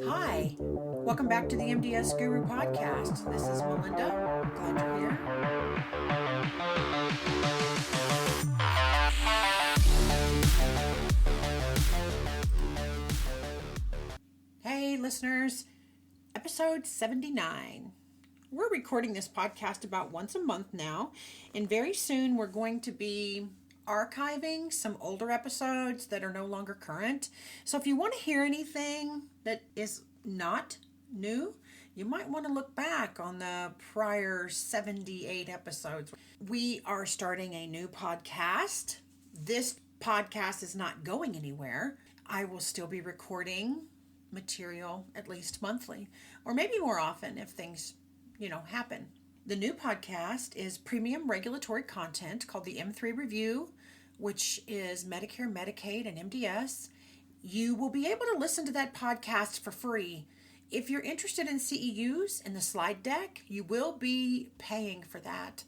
Hi, welcome back to the MDS Guru podcast. This is Melinda. Glad you're here. Hey, listeners, episode 79. We're recording this podcast about once a month now, and very soon we're going to be archiving some older episodes that are no longer current. So if you want to hear anything that is not new, you might want to look back on the prior 78 episodes. We are starting a new podcast. This podcast is not going anywhere. I will still be recording material at least monthly, or maybe more often if things, happen. The new podcast is premium regulatory content called the M3 Review, which is Medicare, Medicaid, and MDS. You will be able to listen to that podcast for free. If you're interested in CEUs and the slide deck, you will be paying for that.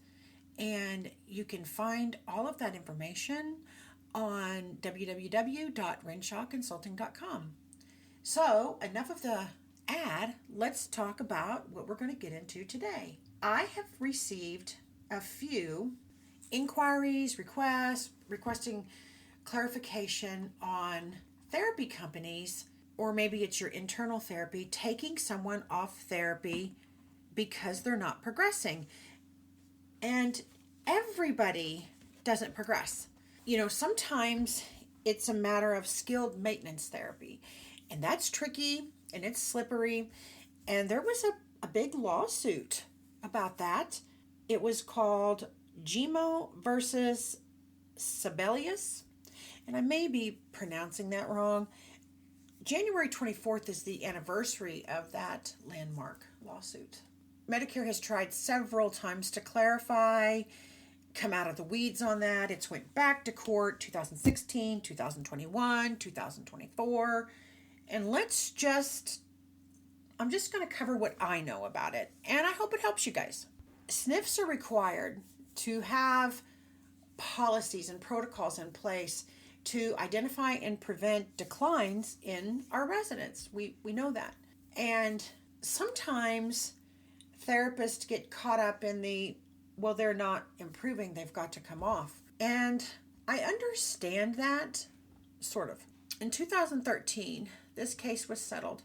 And you can find all of that information on www.renshawconsulting.com. So, enough of the ad. Let's talk about what we're going to get into today. I have received a few inquiries, requests, requesting clarification on therapy companies, or maybe it's your internal therapy, taking someone off therapy because they're not progressing. And everybody doesn't progress. Sometimes it's a matter of skilled maintenance therapy, and that's tricky and it's slippery. And there was a big lawsuit about that. It was called GMO versus Sibelius, and I may be pronouncing that wrong. January 24th is the anniversary of that landmark lawsuit. Medicare has tried several times to clarify, come out of the weeds on that. It's went back to court 2016, 2021, 2024. And I'm just going to cover what I know about it. And I hope it helps you guys. SNFs are required to have policies and protocols in place to identify and prevent declines in our residents. We know that. And sometimes therapists get caught up in they're not improving, they've got to come off. And I understand that, sort of. In 2013, this case was settled,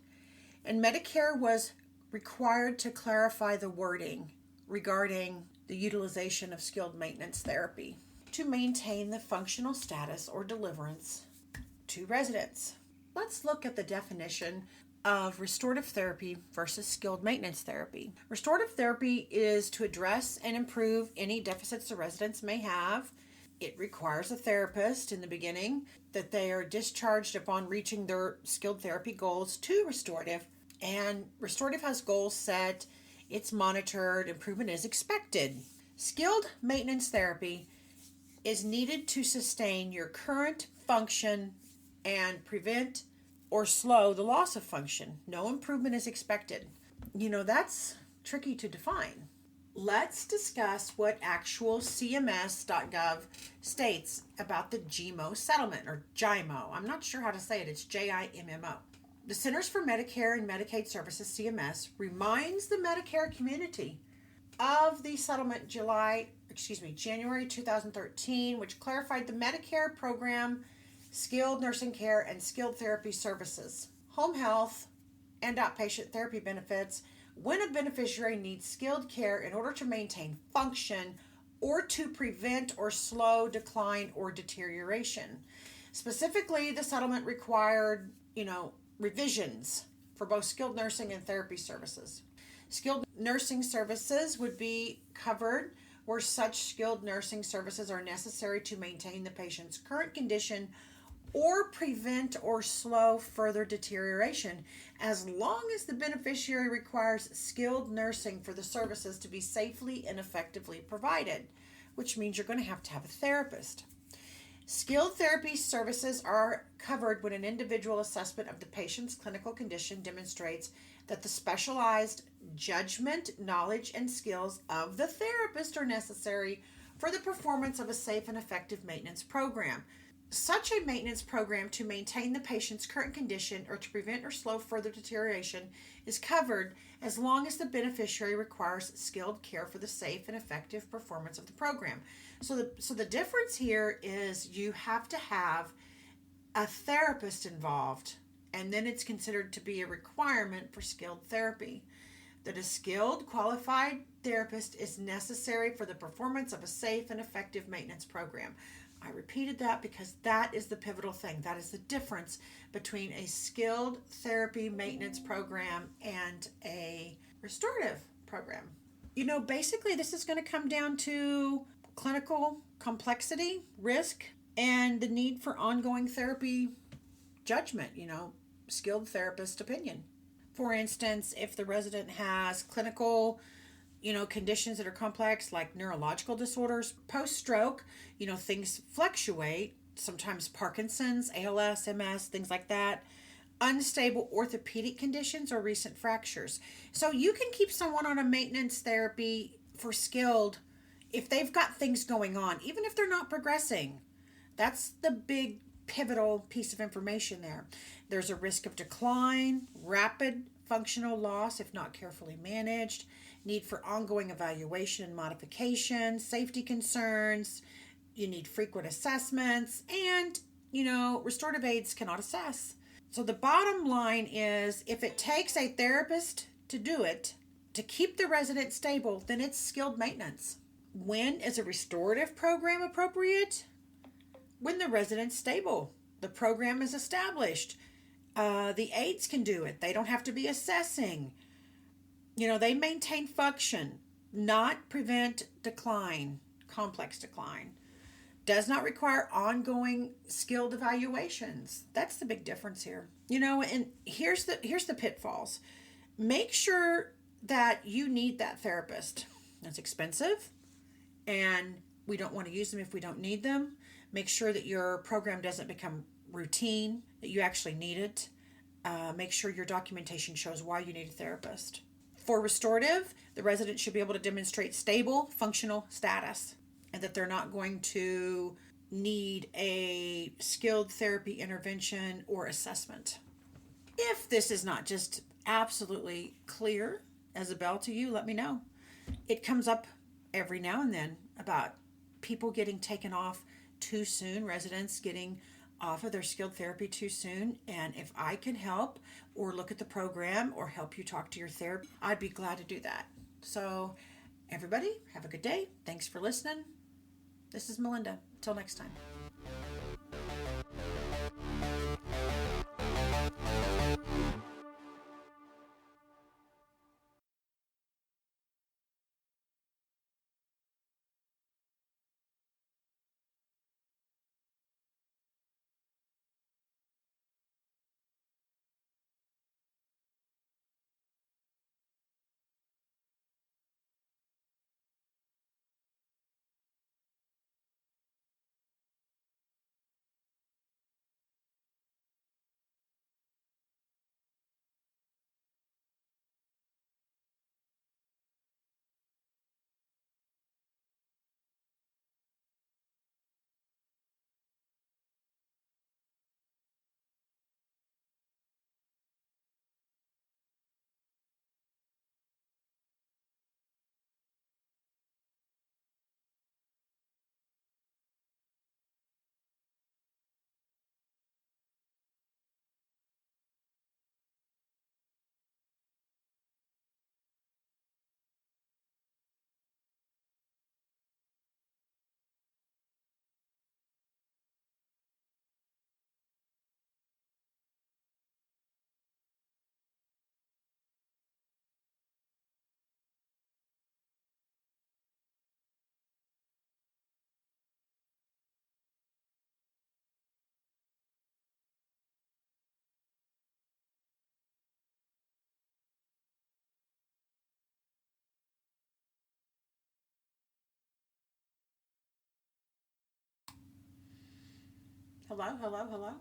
and Medicare was required to clarify the wording regarding the utilization of skilled maintenance therapy to maintain the functional status or deliverance to residents. Let's look at the definition of restorative therapy versus skilled maintenance therapy. Restorative therapy is to address and improve any deficits the residents may have. It requires a therapist in the beginning, that they are discharged upon reaching their skilled therapy goals to restorative. And restorative has goals set, it's monitored, improvement is expected. Skilled maintenance therapy is needed to sustain your current function and prevent or slow the loss of function. No improvement is expected. That's tricky to define. Let's discuss what actual CMS.gov states about the GMO settlement, or GIMO. I'm not sure how to say it. It's JIMMO. The Centers for Medicare and Medicaid Services, CMS, reminds the Medicare community of the settlement January 2013, which clarified the Medicare program, skilled nursing care, and skilled therapy services, home health, and outpatient therapy benefits when a beneficiary needs skilled care in order to maintain function or to prevent or slow decline or deterioration. Specifically, the settlement required, revisions for both skilled nursing and therapy services. Skilled nursing services would be covered where such skilled nursing services are necessary to maintain the patient's current condition or prevent or slow further deterioration, as long as the beneficiary requires skilled nursing for the services to be safely and effectively provided, which means you're going to have a therapist. Skilled therapy services are covered when an individual assessment of the patient's clinical condition demonstrates that the specialized judgment, knowledge, and skills of the therapist are necessary for the performance of a safe and effective maintenance program. Such a maintenance program to maintain the patient's current condition or to prevent or slow further deterioration is covered as long as the beneficiary requires skilled care for the safe and effective performance of the program. So the difference here is you have to have a therapist involved, and then it's considered to be a requirement for skilled therapy. That a skilled, qualified therapist is necessary for the performance of a safe and effective maintenance program. I repeated that because that is the pivotal thing. That is the difference between a skilled therapy maintenance program and a restorative program. Basically, this is going to come down to clinical complexity, risk, and the need for ongoing therapy judgment, skilled therapist opinion. For instance, if the resident has clinical, conditions that are complex like neurological disorders, post stroke, things fluctuate, sometimes Parkinson's, ALS, MS, things like that, unstable orthopedic conditions, or recent fractures. So you can keep someone on a maintenance therapy for skilled if they've got things going on, even if they're not progressing. That's the big pivotal piece of information there. There's a risk of decline, rapid functional loss if not carefully managed, need for ongoing evaluation and modification, safety concerns, you need frequent assessments, and, restorative aids cannot assess. So the bottom line is if it takes a therapist to do it, to keep the resident stable, then it's skilled maintenance. When is a restorative program appropriate? When the resident's stable, the program is established. The aides can do it. They don't have to be assessing. They maintain function, not prevent decline, complex decline. Does not require ongoing skilled evaluations. That's the big difference here. And here's the pitfalls. Make sure that you need that therapist. It's expensive, and we don't want to use them if we don't need them. Make sure that your program doesn't become routine, that you actually need it. Make sure your documentation shows why you need a therapist. For restorative, the resident should be able to demonstrate stable functional status and that they're not going to need a skilled therapy intervention or assessment. If this is not just absolutely clear as a bell to you, let me know. It comes up every now and then about people getting taken off too soon, residents getting off of their skilled therapy too soon. And if I can help or look at the program or help you talk to your therapist, I'd be glad to do that. So everybody, have a good day. Thanks for listening. This is Melinda. Till next time. Hello, hello, hello.